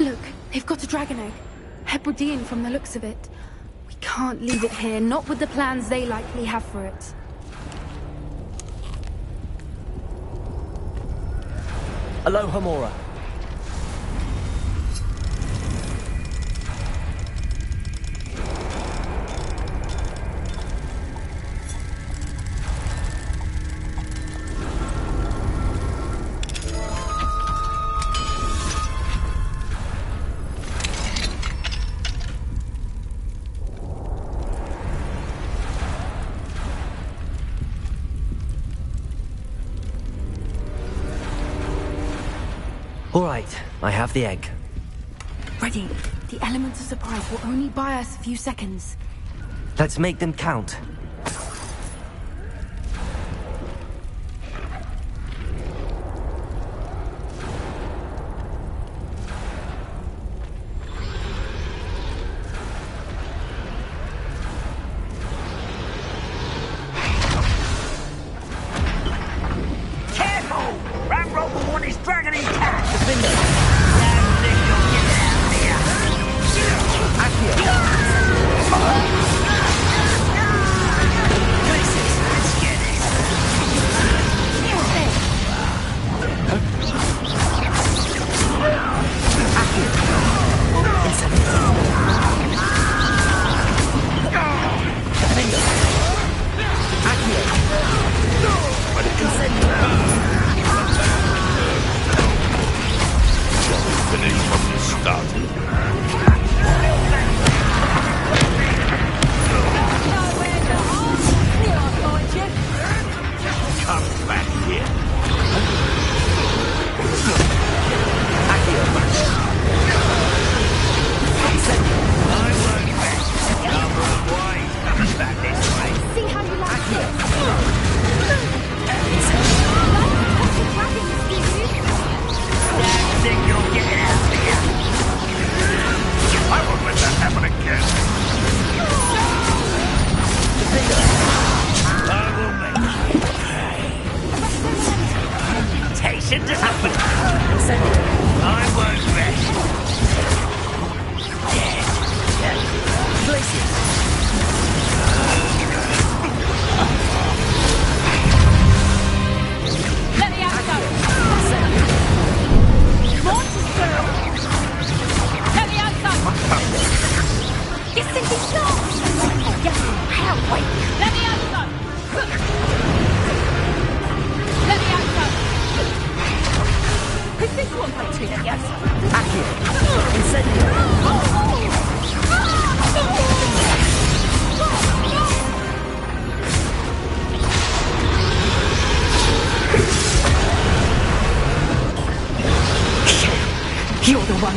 Look, they've got a dragon egg. Hebridean from the looks of it. We can't leave it here, not with the plans they likely have for it. Aloha, Mora. All right, I have the egg. Ready. The element of surprise will only buy us a few seconds. Let's make them count.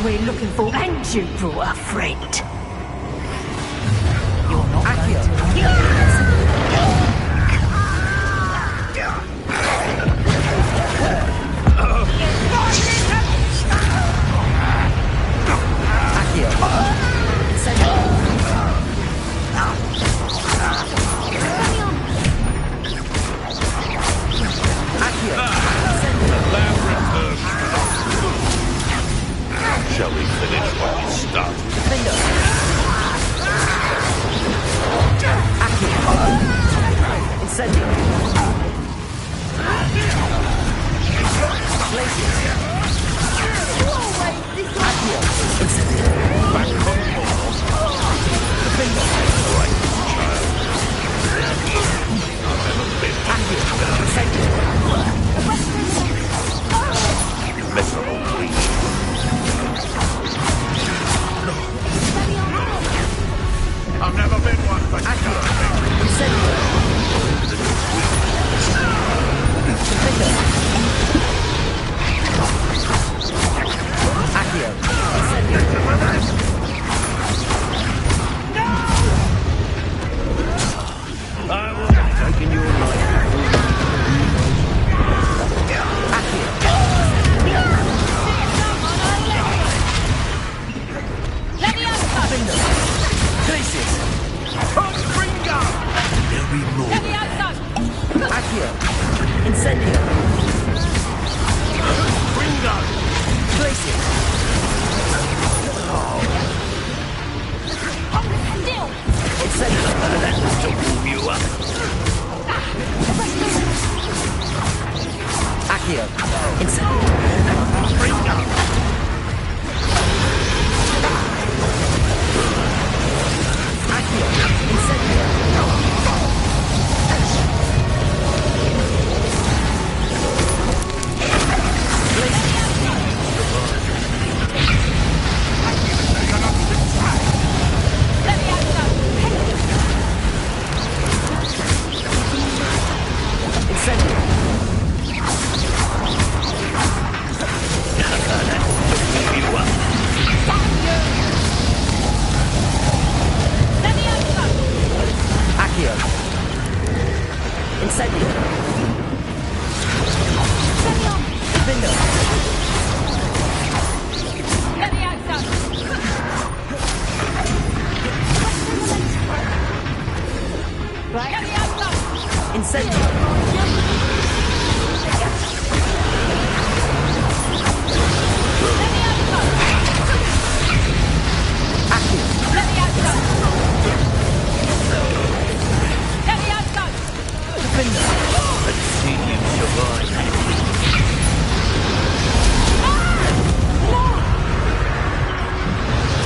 we're looking for, and you brought a friend. You're not Shall we finish what we started? Incendio. Back on board. Right, child. Miserable creature. I've never been one for taking your life. There'll be more. Accio. Incendio. Ringo. Glacier. Incendio. That to warm you up. Accio. Incendio. Ringo. Accio. Incendio. Incendio. Defendo. Incendio. Let's see you survive.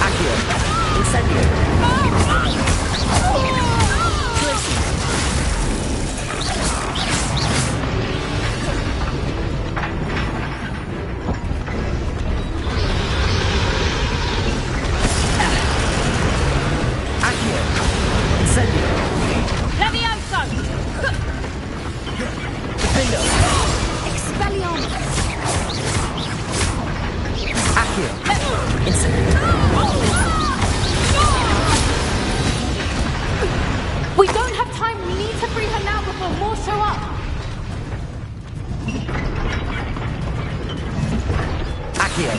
Accio. Incendio. Accio. Incendio. Defendo. Expelliarmus. Accio. Incendio. We don't have time. We need to free her now before more show up. Accio.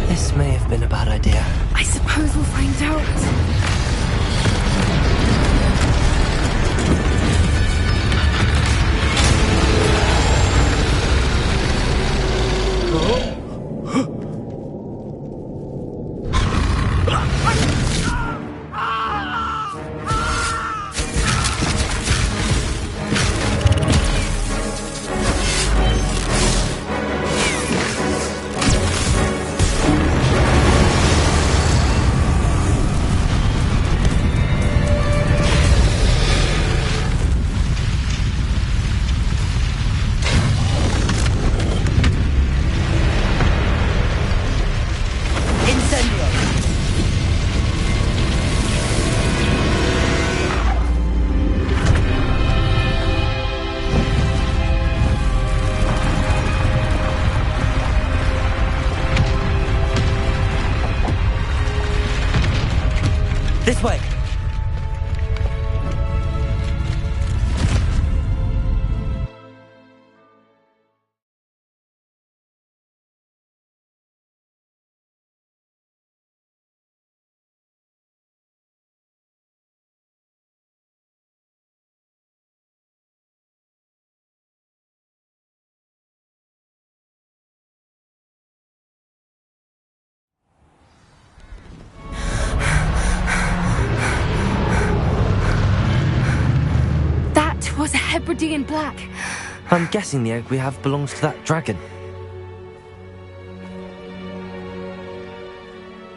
This may have been a bad idea. I suppose we'll find out. was a Hebridean black. I'm guessing the egg we have belongs to that dragon.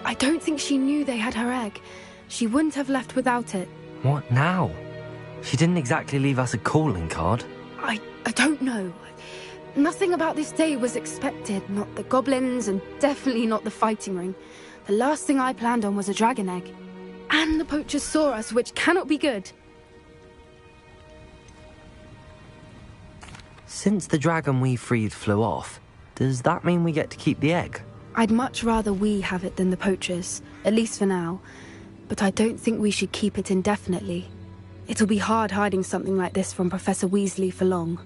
I don't think she knew they had her egg. She wouldn't have left without it. What now? She didn't exactly leave us a calling card. I don't know. Nothing about this day was expected. Not the goblins, and definitely not the fighting ring. The last thing I planned on was a dragon egg. And the poachers saw us, which cannot be good. Since the dragon we freed flew off, does that mean we get to keep the egg? I'd much rather we have it than the poachers, at least for now. But I don't think we should keep it indefinitely. It'll be hard hiding something like this from Professor Weasley for long.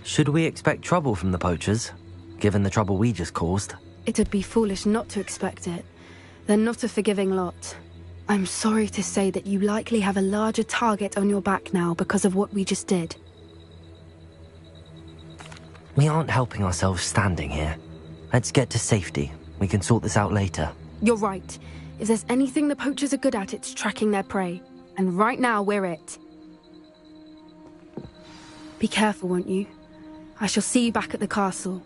Should we expect trouble from the poachers, given the trouble we just caused? It'd be foolish not to expect it. They're not a forgiving lot. I'm sorry to say that you likely have a larger target on your back now because of what we just did. We aren't helping ourselves standing here. Let's get to safety. We can sort this out later. You're right. If there's anything the poachers are good at, it's tracking their prey. And right now, we're it. Be careful, won't you? I shall see you back at the castle.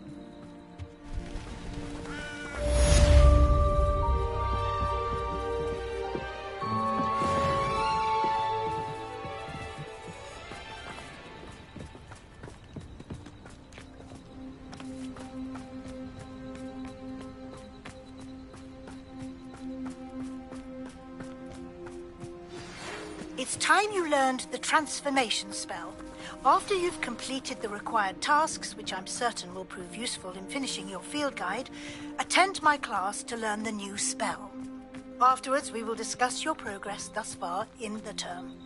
It's time you learned the transformation spell. After you've completed the required tasks, which I'm certain will prove useful in finishing your field guide, attend my class to learn the new spell. Afterwards, we will discuss your progress thus far in the term.